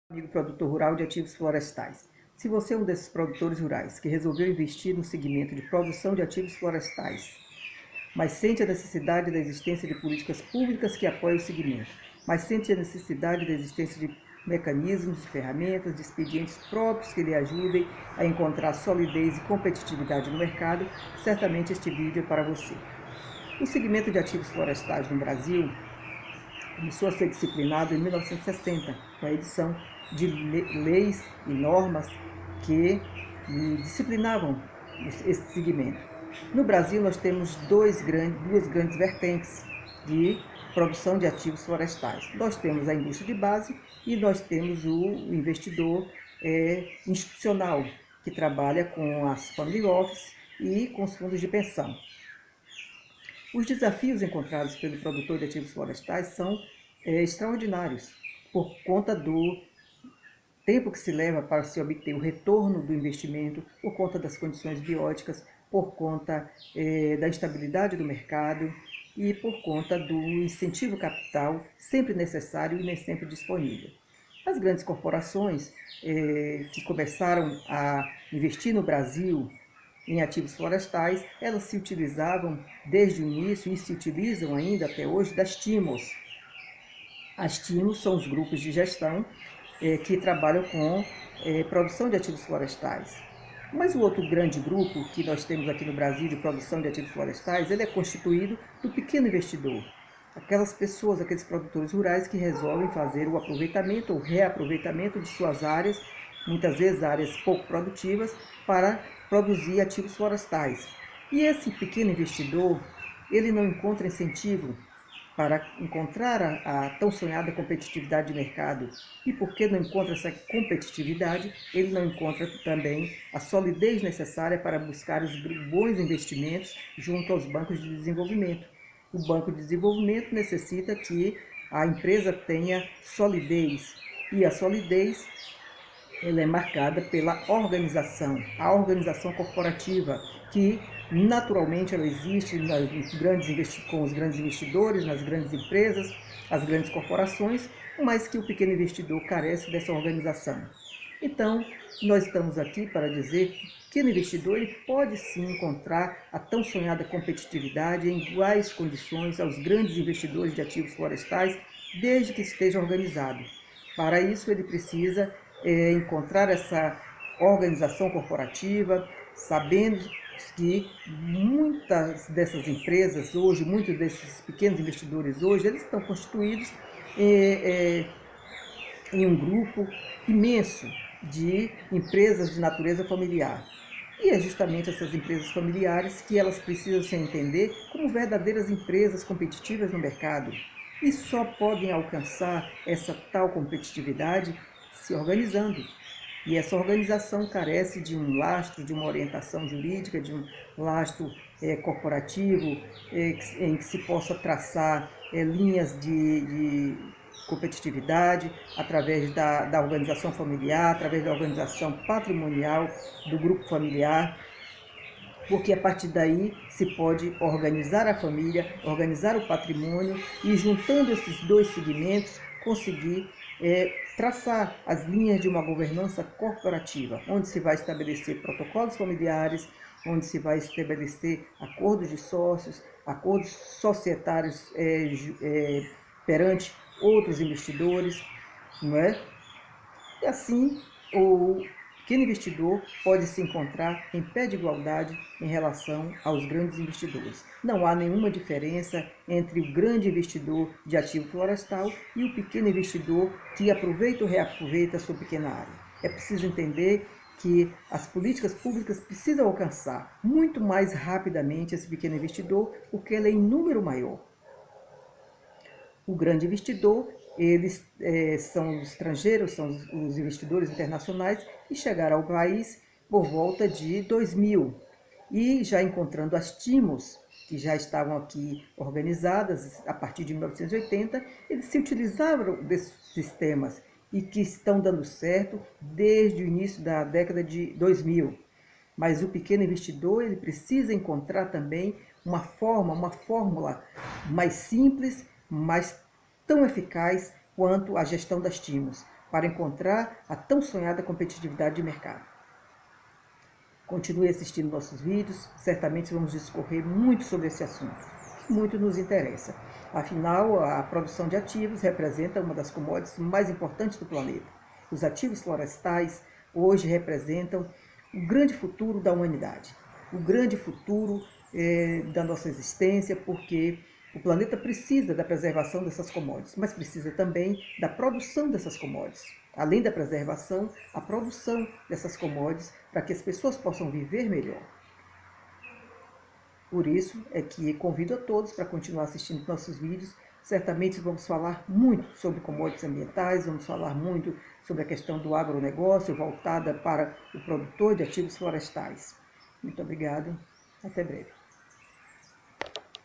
Amigo produtor rural de ativos florestais. Se você é um desses produtores rurais que resolveu investir no segmento de produção de ativos florestais, mas sente a necessidade da existência de políticas públicas que apoiem o segmento, mas sente a necessidade da existência de mecanismos, de ferramentas, de expedientes próprios que lhe ajudem a encontrar solidez e competitividade no mercado, certamente este vídeo é para você. O segmento de ativos florestais no Brasil começou a ser disciplinado em 1960, com a edição de leis e normas que disciplinavam esse segmento. No Brasil, nós temos duas grandes vertentes de produção de ativos florestais. Nós temos a indústria de base e nós temos o investidor institucional, que trabalha com as family office e com os fundos de pensão. Os desafios encontrados pelo produtor de ativos florestais são extraordinários, por conta do tempo que se leva para se obter o retorno do investimento, por conta das condições bióticas, por conta da instabilidade do mercado e por conta do incentivo capital sempre necessário e nem sempre disponível. As grandes corporações que começaram a investir no Brasil em ativos florestais, elas se utilizavam desde o início e se utilizam ainda até hoje das TIMOs. As TIMOs são os grupos de gestão que trabalham com produção de ativos florestais. Mas o outro grande grupo que nós temos aqui no Brasil de produção de ativos florestais, ele é constituído do pequeno investidor. Aquelas pessoas, aqueles produtores rurais que resolvem fazer o aproveitamento ou reaproveitamento de suas áreas, muitas vezes áreas pouco produtivas, para produzir ativos florestais. E esse pequeno investidor, ele não encontra incentivo para encontrar a tão sonhada competitividade de mercado. E porque não encontra essa competitividade, ele não encontra também a solidez necessária para buscar os bons investimentos junto aos bancos de desenvolvimento. O banco de desenvolvimento necessita que a empresa tenha solidez, e a solidez ela é marcada pela organização, a organização corporativa, que naturalmente ela existe com os grandes investidores, nas grandes empresas, as grandes corporações, mas que o pequeno investidor carece dessa organização. Então, nós estamos aqui para dizer que o pequeno investidor ele pode sim encontrar a tão sonhada competitividade em iguais condições aos grandes investidores de ativos florestais, desde que esteja organizado. Para isso, ele precisa encontrar essa organização corporativa, sabendo que muitas dessas empresas hoje, muitos desses pequenos investidores hoje, eles estão constituídos em um grupo imenso de empresas de natureza familiar. E é justamente essas empresas familiares que elas precisam se entender como verdadeiras empresas competitivas no mercado. E só podem alcançar essa tal competitividade se organizando. E essa organização carece de um lastro, de uma orientação jurídica, de um lastro corporativo, em que se possa traçar linhas de competitividade através da organização familiar, através da organização patrimonial do grupo familiar, porque a partir daí se pode organizar a família, organizar o patrimônio e, juntando esses dois segmentos, conseguir traçar as linhas de uma governança corporativa, onde se vai estabelecer protocolos familiares, onde se vai estabelecer acordos de sócios, acordos societários perante outros investidores, não é? E assim o pequeno investidor pode se encontrar em pé de igualdade em relação aos grandes investidores. Não há nenhuma diferença entre o grande investidor de ativo florestal e o pequeno investidor que aproveita ou reaproveita a sua pequena área. É preciso entender que as políticas públicas precisam alcançar muito mais rapidamente esse pequeno investidor, porque ele é em número maior. O grande investidor, eles são os estrangeiros, são os investidores internacionais que chegaram ao país por volta de 2000 e já encontrando as TIMOs, que já estavam aqui organizadas a partir de 1980, eles se utilizavam desses sistemas e que estão dando certo desde o início da década de 2000. Mas o pequeno investidor ele precisa encontrar também uma fórmula mais simples, mas tão eficaz quanto a gestão das TIMOs. para encontrar a tão sonhada competitividade de mercado. Continue assistindo nossos vídeos, certamente vamos discorrer muito sobre esse assunto, que muito nos interessa. Afinal, a produção de ativos representa uma das commodities mais importantes do planeta. Os ativos florestais hoje representam o grande futuro da humanidade, o grande futuro da nossa existência, porque o planeta precisa da preservação dessas commodities, mas precisa também da produção dessas commodities. Além da preservação, a produção dessas commodities para que as pessoas possam viver melhor. Por isso é que convido a todos para continuar assistindo nossos vídeos. Certamente vamos falar muito sobre commodities ambientais, vamos falar muito sobre a questão do agronegócio voltada para o produtor de ativos florestais. Muito obrigado, até breve.